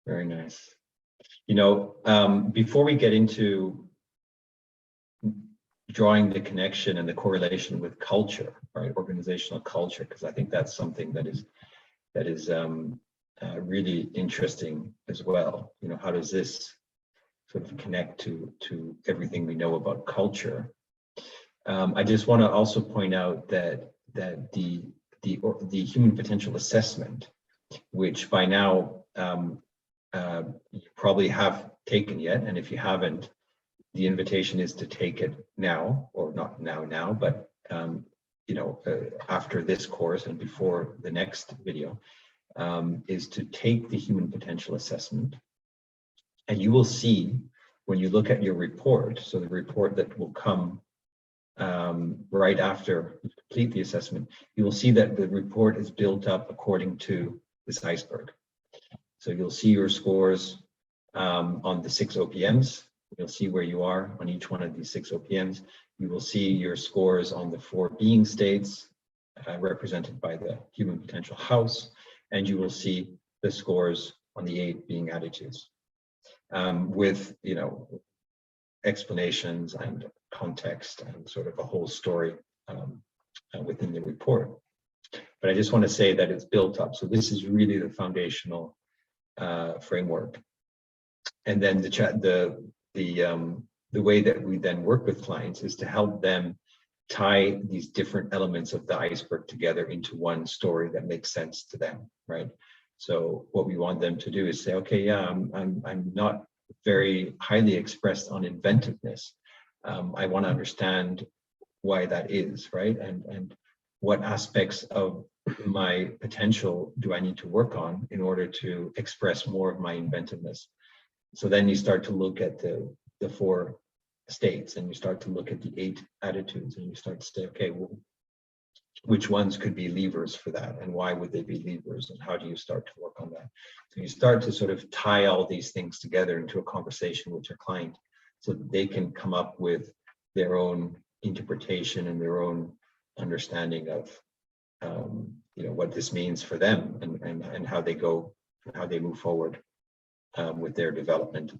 Very nice. You know, before we get into drawing the connection and the correlation with culture, right, organizational culture, because I think that's something that is really interesting as well. You know, how does this sort of connect to everything we know about culture? I just want to also point out that the human potential assessment, which by now you probably have taken yet, and if you haven't, the invitation is to take it now, or not now, but you know, after this course and before the next video, is to take the human potential assessment, and you will see when you look at your report, so the report that will come right after you complete the assessment, you will see that the report is built up according to this iceberg. So you'll see your scores on the 6 OPMs. You'll see where you are on each one of these 6 OPMs. You will see your scores on the 4 being states represented by the human potential house, and you will see the scores on the 8 being attitudes with, you know, explanations and context and sort of a whole story within the report. But I just want to say that it's built up. So this is really the foundational framework. And then the way that we then work with clients is to help them tie these different elements of the iceberg together into one story that makes sense to them, right? So what we want them to do is say, okay, yeah, I'm not very highly expressed on inventiveness. I want to understand why that is, right? And what aspects of my potential do I need to work on in order to express more of my inventiveness? So then you start to look at the 4 states, and you start to look at the 8 attitudes, and you start to say, okay, well, which ones could be levers for that, and why would they be levers, and how do you start to work on that? So you start to sort of tie all these things together into a conversation with your client so that they can come up with their own interpretation and their own understanding of you know, what this means for them, and how they move forward with their development.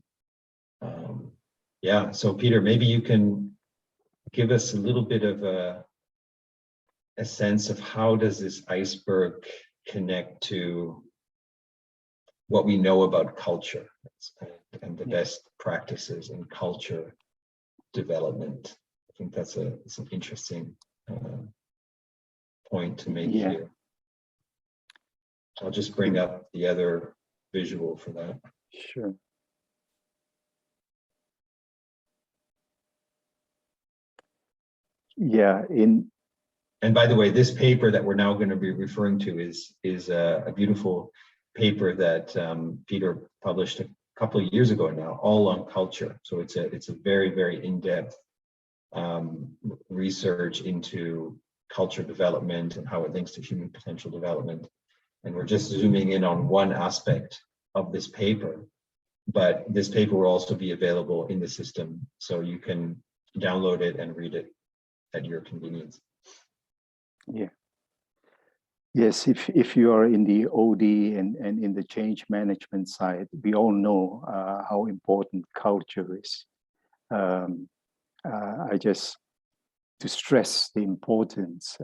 Yeah, so Peter, maybe you can give us a little bit of a sense of how does this iceberg connect to what we know about culture and the best practices in culture development. I think that's it's an interesting point to make here. I'll just bring up the other visual for that. Sure. Yeah. And by the way, this paper that we're now going to be referring to is a beautiful paper that Peter published a couple of years ago now, all on culture. So it's a very, very in-depth research into culture development and how it links to human potential development. And we're just zooming in on one aspect of this paper, but this paper will also be available in the system, so you can download it and read it at your convenience. Yeah. Yes, if you are in the OD and in the change management side, we all know how important culture is. I just, to stress the importance,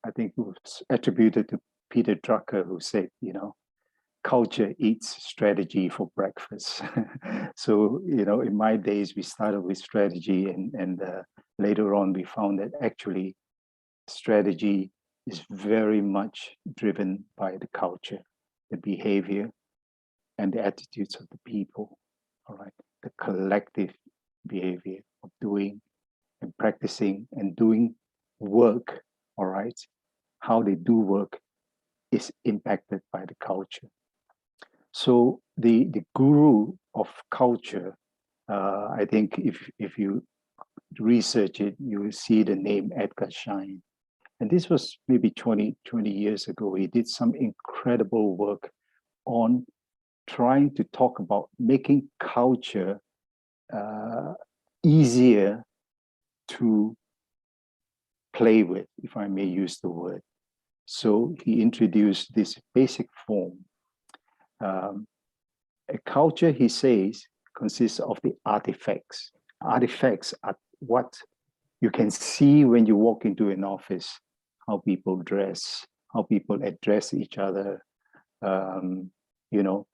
I think it was attributed to Peter Drucker, who said, you know, culture eats strategy for breakfast. So, you know, in my days, we started with strategy, and later on, we found that actually strategy is very much driven by the culture, the behavior, and the attitudes of the people, all right? The collective behavior of doing and practicing and doing work, all right? How they do work is impacted by the culture. So the guru of culture, I think if you research it, you will see the name Edgar Schein. And this was maybe 20 years ago. He did some incredible work on trying to talk about making culture easier to play with, if I may use the word. So he introduced this basic form A culture, he says, consists of the artifacts. Artifacts are what you can see when you walk into an office, how people dress, how people address each other, you know,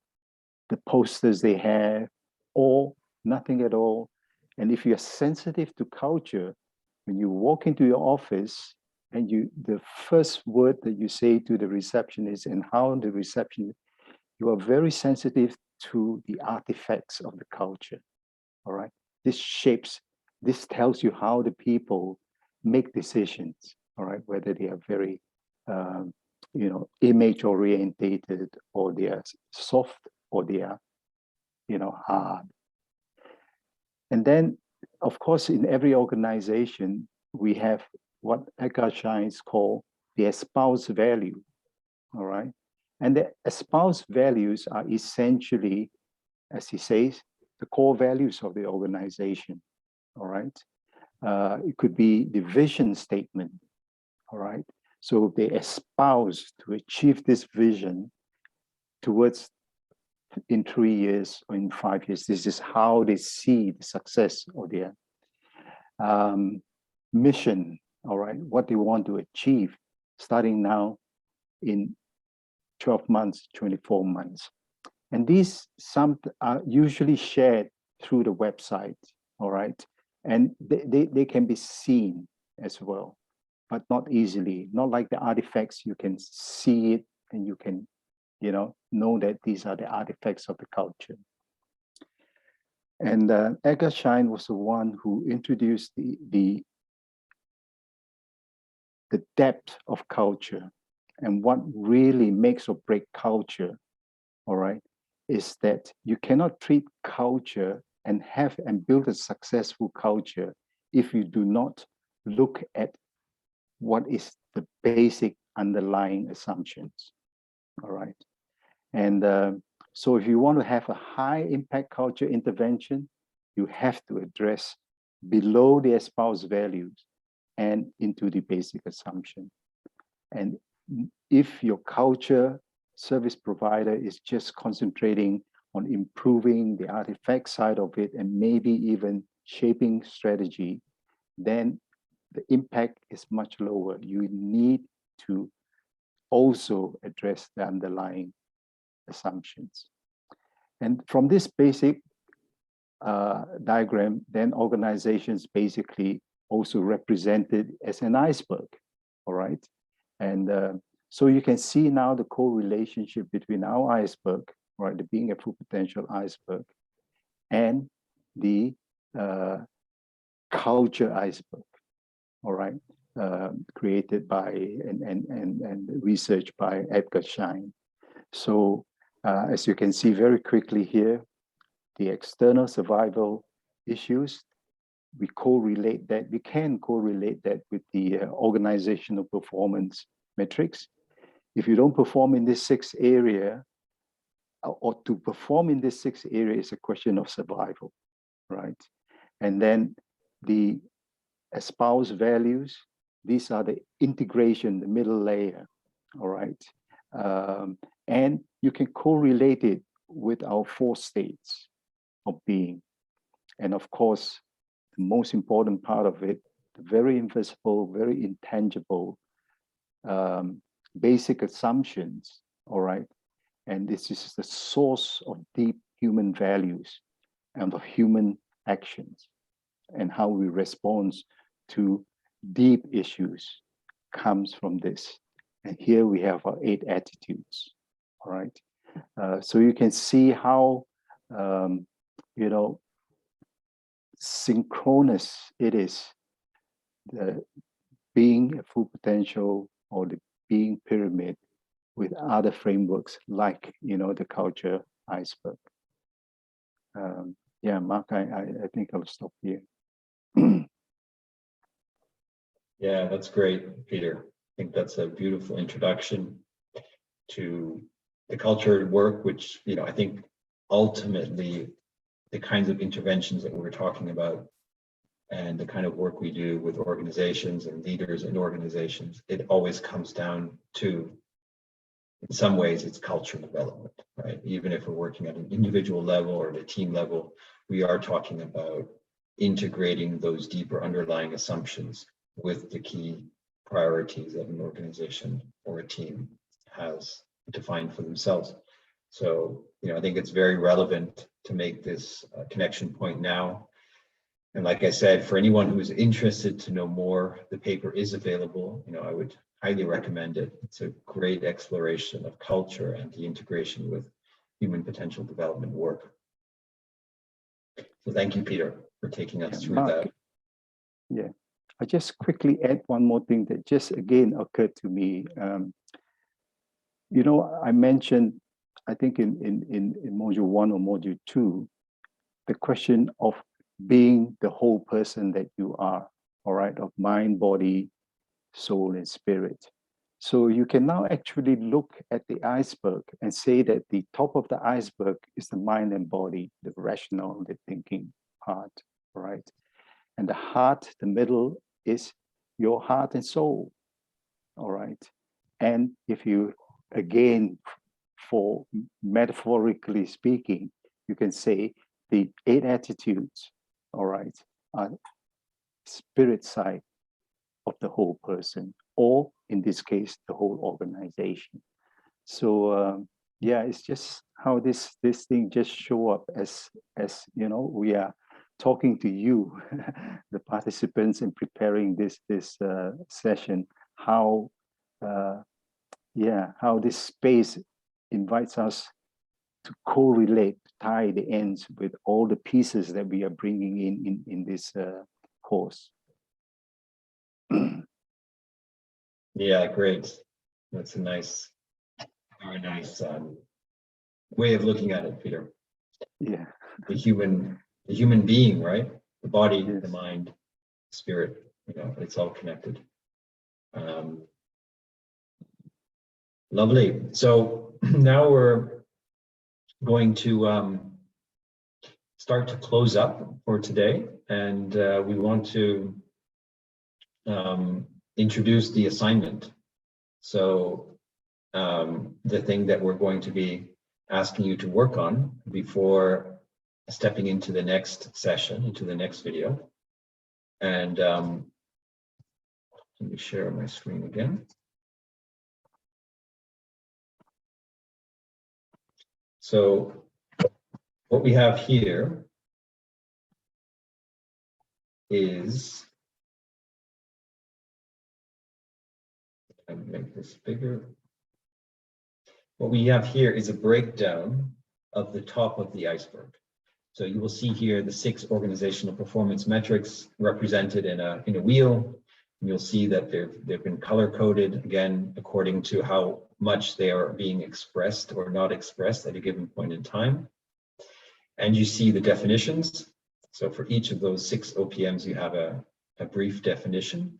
the posters they have, or nothing at all. And if you're sensitive to culture, when you walk into your office and the first word that you say to the receptionist and how the receptionist, you are very sensitive to the artifacts of the culture. All right. This tells you how the people make decisions. All right. Whether they are very, image orientated, or they are soft, or they are, hard. And then, of course, in every organization, we have what Edgar Scheins call the espoused value. All right. And the espoused values are essentially, as he says, the core values of the organization. All right. It could be the vision statement. All right. So they espouse to achieve this vision towards in 3 years or in 5 years. This is how they see the success of their mission. All right. What they want to achieve starting now in 12 months, 24 months. And these some are usually shared through the website, all right? And they can be seen as well, but not easily. Not like the artifacts, you can see it and you can, know that these are the artifacts of the culture. And Edgar Schein was the one who introduced the depth of culture, and what really makes or break culture, all right, is that you cannot treat culture and build a successful culture if you do not look at what is the basic underlying assumptions, all right? And so if you want to have a high impact culture intervention, you have to address below the espoused values and into the basic assumption. And if your culture service provider is just concentrating on improving the artifact side of it and maybe even shaping strategy, then the impact is much lower. You need to also address the underlying assumptions. And from this basic diagram, then organizations basically also represented as an iceberg, all right? And so you can see now the correlationship between our iceberg, right, the being a full potential iceberg, and the culture iceberg, all right, created by and researched by Edgar Schein. So as you can see very quickly here, the external survival issues, we can correlate that with the organizational performance metrics. If you don't perform in this 6 area, or to perform in this 6 area is a question of survival, right? And then the espoused values, these are the integration, the middle layer, all right? And you can correlate it with our 4 states of being. And of course, the most important part of it, the very invisible, very intangible, basic assumptions, all right? And this is the source of deep human values and of human actions, and how we respond to deep issues comes from this. And here we have our 8 attitudes, all right? So you can see how, synchronous it is, the being a full potential or the being pyramid with other frameworks like, the culture iceberg. Yeah, Mark, I think I'll stop here. Yeah, that's great, Peter. I think that's a beautiful introduction to the culture at work, which, I think ultimately the kinds of interventions that we're talking about and the kind of work we do with organizations and leaders in organizations, it always comes down to in some ways it's culture development, right? Even if we're working at an individual level or at a team level, we are talking about integrating those deeper underlying assumptions with the key priorities that an organization or a team has defined for themselves. So, I think it's very relevant to make this connection point now. And like I said, for anyone who is interested to know more, the paper is available. I would highly recommend it. It's a great exploration of culture and the integration with human potential development work. So thank you, Peter, for taking us through Mark, that. Yeah, I just quickly add one more thing that just again occurred to me. I mentioned, I think in module 1 or module 2, the question of being the whole person that you are, all right, of mind, body, soul, and spirit. So you can now actually look at the iceberg and say that the top of the iceberg is the mind and body, the rational, the thinking part, right? And the heart, the middle, is your heart and soul, all right? And if you, again, for metaphorically speaking, you can say the 8 attitudes, all right, are spirit side of the whole person, or in this case, the whole organization. So yeah, it's just how this thing just show up as we are talking to you, the participants, in preparing this session. How how this space invites us to correlate, tie the ends with all the pieces that we are bringing in this course. Yeah, great. That's a very nice way of looking at it, Peter. Yeah. The human being, right? The body, Yes. the mind, spirit, it's all connected. Lovely. So now we're going to start to close up for today, and we want to introduce the assignment. So the thing that we're going to be asking you to work on before stepping into the next session, into the next video. And let me share my screen again. So what we have here is, I'll make this bigger. What we have here is a breakdown of the top of the iceberg. So you will see here the 6 organizational performance metrics represented in a wheel. And you'll see that they've been color coded, again, according to how much they are being expressed or not expressed at a given point in time. And you see the definitions. So for each of those 6 OPMs, you have a brief definition.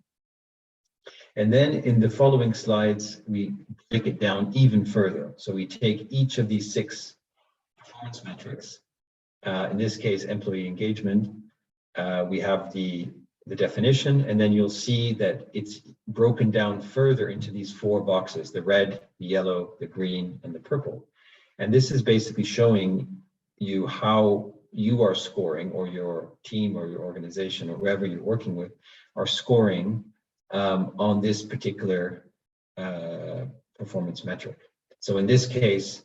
And then in the following slides, we break it down even further. So we take each of these 6 performance metrics, in this case, employee engagement. We have the definition, and then you'll see that it's broken down further into these 4 boxes: the red, the yellow, the green, and the purple. And this is basically showing you how you are scoring, or your team or your organization or whoever you're working with are scoring on this particular performance metric. So in this case,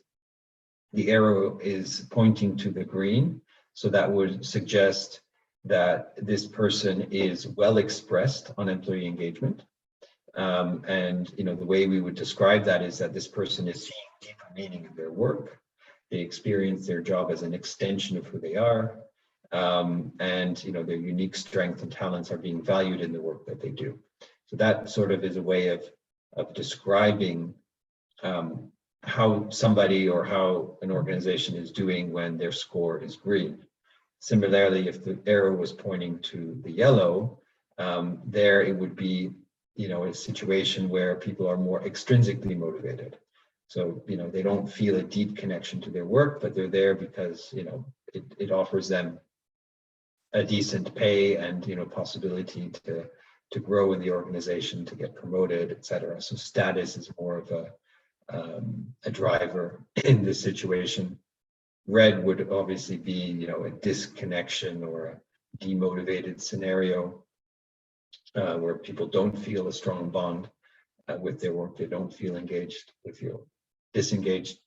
the arrow is pointing to the green. So that would suggest that this person is well expressed on employee engagement. And the way we would describe that is that this person is seeing deeper meaning in their work. They experience their job as an extension of who they are. And their unique strengths and talents are being valued in the work that they do. So that sort of is a way of describing how somebody or how an organization is doing when their score is green. Similarly, if the arrow was pointing to the yellow, there it would be, a situation where people are more extrinsically motivated. So, they don't feel a deep connection to their work, but they're there because, it offers them a decent pay and, possibility to grow in the organization, to get promoted, et cetera. So status is more of a driver in this situation. Red would obviously be, you know, a disconnection or a demotivated scenario where people don't feel a strong bond with their work. They don't feel engaged. They feel disengaged.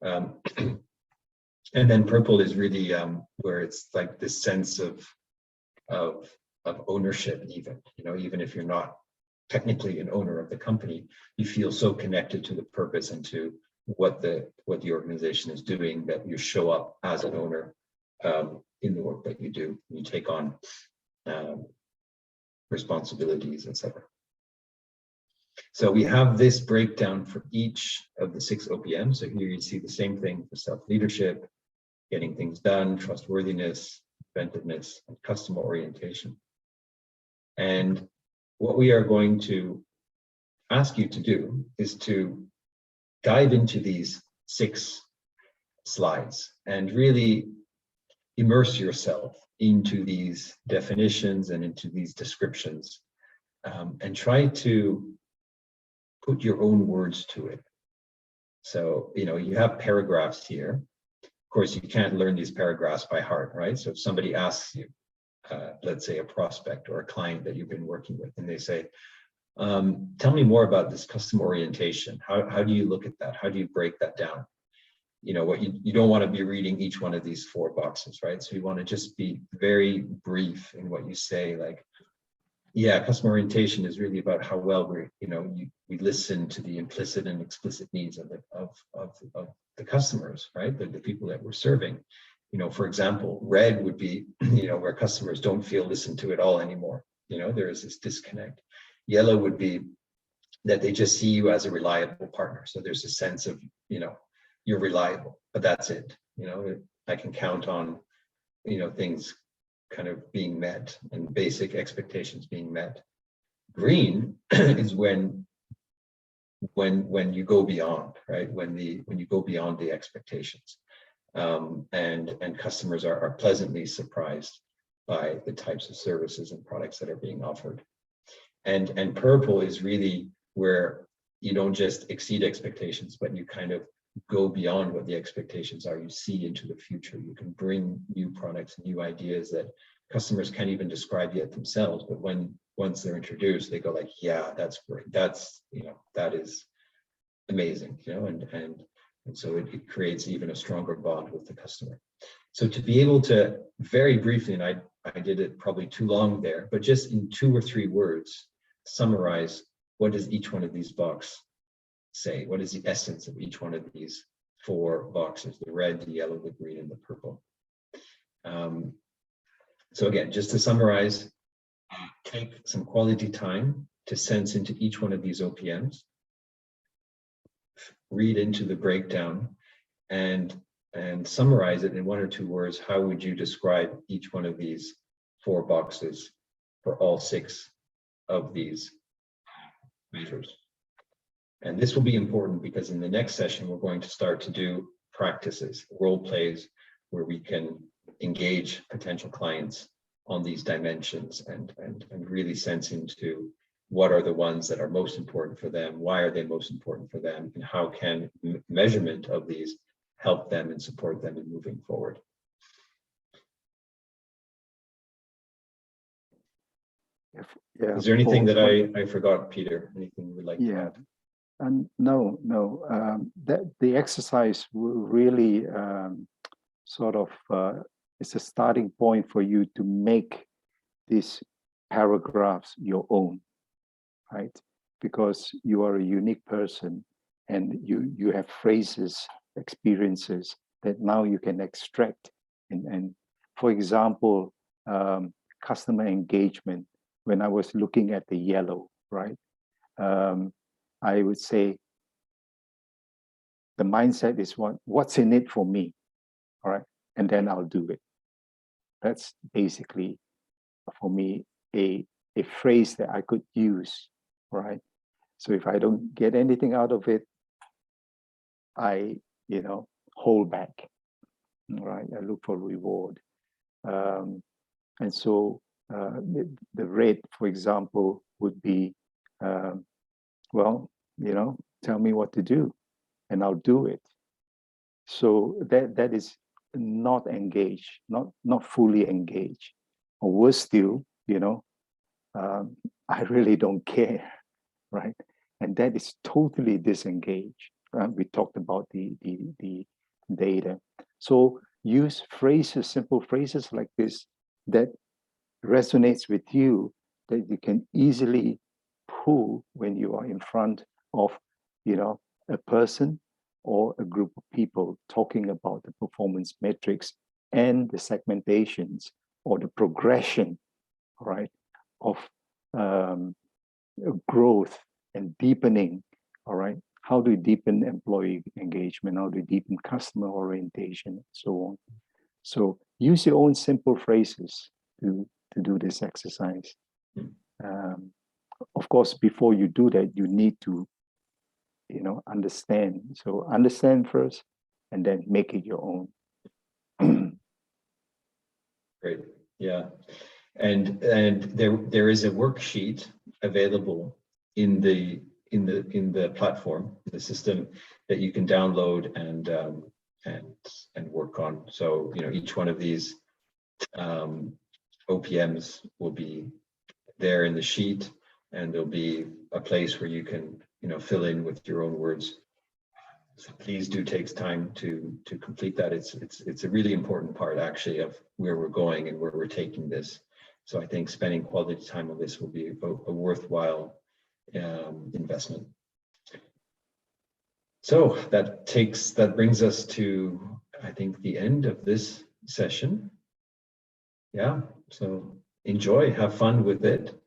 And then purple is really where it's like this sense of ownership, even, you know, even if you're not technically an owner of the company, you feel so connected to the purpose and to what the organization is doing that you show up as an owner in the work that you do. You take on responsibilities, etc. So we have this breakdown for each of the 6 OPMs. So here you see the same thing for self-leadership, getting things done, trustworthiness, inventiveness, and customer orientation. And what we are going to ask you to do is to dive into these 6 slides and really immerse yourself into these definitions and into these descriptions, and try to put your own words to it. So, you know, you have paragraphs here. Of course, you can't learn these paragraphs by heart, right? So if somebody asks you, let's say a prospect or a client that you've been working with, and they say, tell me more about this customer orientation. How do you look at that? How do you break that down? You know, what you don't want to be reading each one of these 4 boxes, right? So you want to just be very brief in what you say, like, yeah, customer orientation is really about how well we listen to the implicit and explicit needs of the customers, right? The people that we're serving. You know, for example, red would be, you know, where customers don't feel listened to at all anymore. You know, there is this disconnect. Yellow would be that they just see you as a reliable partner. So there's a sense of, you know, you're reliable, but that's it. You know, I can count on, you know, things kind of being met and basic expectations being met. Green is when you go beyond, right? When you go beyond the expectations, and customers are pleasantly surprised by the types of services and products that are being offered. And purple is really where you don't just exceed expectations, but you kind of go beyond what the expectations are. You see into the future. You can bring new products, new ideas that customers can't even describe yet themselves. But once they're introduced, they go like, yeah, that's great. That's, you know, that is amazing, you know, and so it creates even a stronger bond with the customer. So to be able to very briefly, and I did it probably too long there, but just in 2 or 3 words, summarize what does each one of these boxes say? What is the essence of each one of these 4 boxes, the red, the yellow, the green, and the purple? So again, just to summarize, take some quality time to sense into each one of these OPMs, read into the breakdown, and summarize it in 1 or 2 words. How would you describe each one of these 4 boxes for all 6 of these measures? And this will be important because in the next session, we're going to start to do practices, role plays, where we can engage potential clients on these dimensions and really sense into what are the ones that are most important for them, why are they most important for them, and how can measurement of these help them and support them in moving forward. Yeah, is there anything that I forgot, Peter? Anything you would like to add? No. That the exercise will really sort of it's a starting point for you to make these paragraphs your own, right? Because you are a unique person and you have phrases, experiences that now you can extract. And for example, customer engagement, when I was looking at the yellow, right? I would say the mindset is what's in it for me, all right? And then I'll do it. That's basically, for me, a phrase that I could use, right? So if I don't get anything out of it, I, hold back, right? I look for reward. And so the red, for example, would be, tell me what to do, and I'll do it. So that is not engaged, not fully engaged. Or worse still, I really don't care, right? And that is totally disengaged. We talked about the data. So use phrases, simple phrases like this that resonates with you, that you can easily pull when you are in front of, a person or a group of people talking about the performance metrics and the segmentations or the progression, right, of growth and deepening, all right? How do you deepen employee engagement? How do you deepen customer orientation, and so on? So use your own simple phrases to do this exercise. Of course, before you do that, you need to, understand. So understand first, and then make it your own. Great. Yeah. And there is a worksheet available in the platform, the system, that you can download and work on. So each one of these OPMs will be there in the sheet, and there'll be a place where you can fill in with your own words. So please do take time to complete that. It's a really important part actually of where we're going and where we're taking this. So I think spending quality time on this will be a worthwhile investment. So that brings us to, I think, the end of this session. Yeah, so enjoy, have fun with it.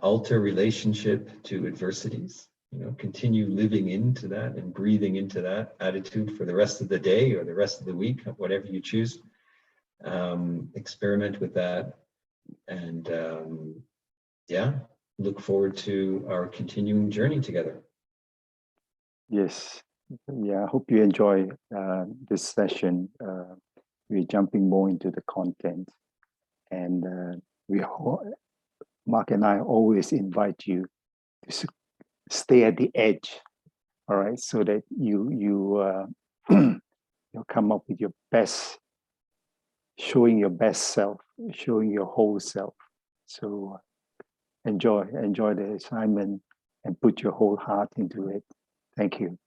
Alter relationship to adversities. Continue living into that and breathing into that attitude for the rest of the day or the rest of the week, whatever you choose. Experiment with that, and look forward to our continuing journey together. Yes, yeah, I hope you enjoy this session. We're jumping more into the content, and Mark and I always invite you to stay at the edge, all right, so that you come up with your best, showing your best self, showing your whole self. So enjoy the assignment and put your whole heart into it. Thank you.